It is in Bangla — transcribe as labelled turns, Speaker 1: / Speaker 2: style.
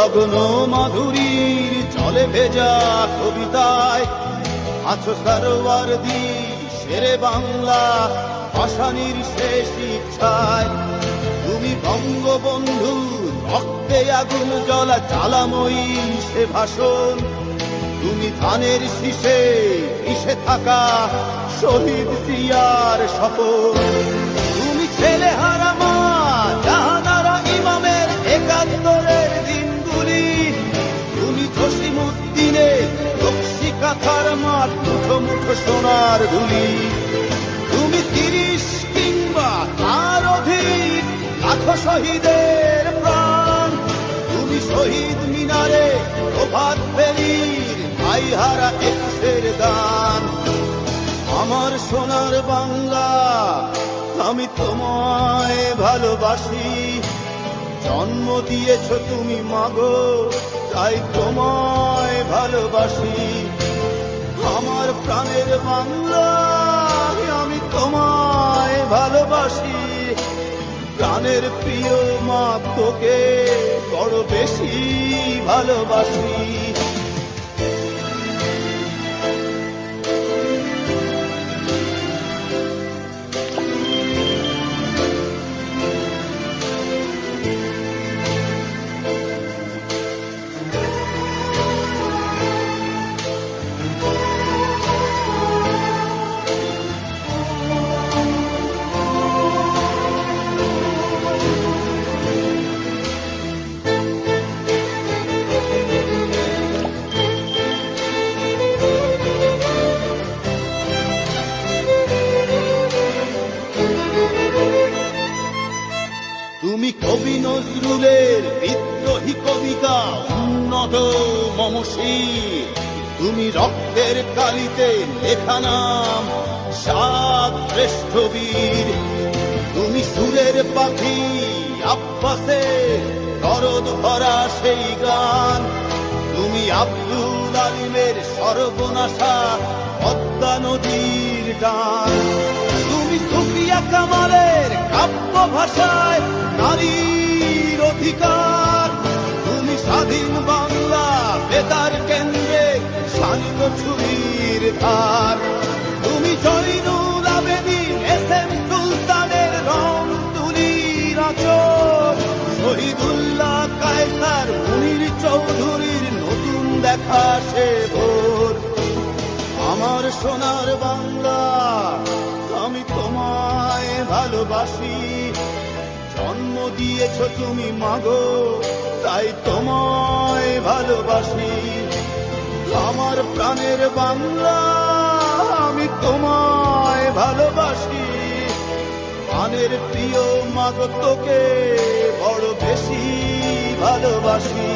Speaker 1: গগন মাধুরীর জলে ভেজা কবিতায় আছো সরোয়ারদি শেরে বাংলা ভাষানির শেষ ইচ্ছায়। তুমি বঙ্গবন্ধু রক্তে আগুন জ্বলা জ্বালাময়ী সে ভাষণ। তুমি ধানের শীষে মিশে থাকা শহীদ জিয়ার শপথ। তুমি ছেলে হারা মা জাহানারা ইমামের একাত্তরের দিনগুলি। তুমি জসিমউদ্দিনের রক্সি কাঁথার মাঠ মুঠো মুঠো সোনার ধুলি। তুমি ৩০ কিংবা তার অধিক লাখো শহীদের প্রাণ। তুমি শহীদ মিনারে প্রভাত ফেরির ভাইহারা একুশের দান। আমার সোনার বাংলা আমি তোমায় ভালোবাসি। জন্ম দিয়েছ তুমি মাগো তাই তোমায় ভালোবাসি। আমার প্রাণের বাংলা আমি তোমায় ভালোবাসি। প্রাণের প্রিয় মা তোকে বড় বেশি ভালোবাসি। তুমি কবি নজরুলের বিদ্রোহী কবিতা উন্নত মমশীর। তুমি রক্তের কালিতে লেখা নাম সাত শ্রেষ্ঠ বীর। তুমি সুরের পাখি আব্বাসের দরদ ভরা সেই গান। তুমি আব্দুল আলিমের সর্বনাশা পদ্মা নদীর টান। তুমি সুফিয়া কামালের কাব্য ভাষায় নারীর অধিকার। তুমি স্বাধীন বাংলা বেতার কেন্দ্রে শানিত ছুরির ধার। তুমি জয়নুল আবেদীন এস.এম. সুলতানের রং তুলির আঁচল। শহীদুল্লাহ কায়সার মুনির চৌধুরীর নতুন দেখা সে ভোর। আমার সোনার বাংলা আমি তোমায় ভালোবাসি। জন্ম দিয়েছ তুমি মাগো তাই তোমায় ভালোবাসি। আমার প্রাণের বাংলা আমি তোমায় ভালোবাসি। প্রাণের প্রিয় মাগো তোকে বড় বেশি ভালোবাসি।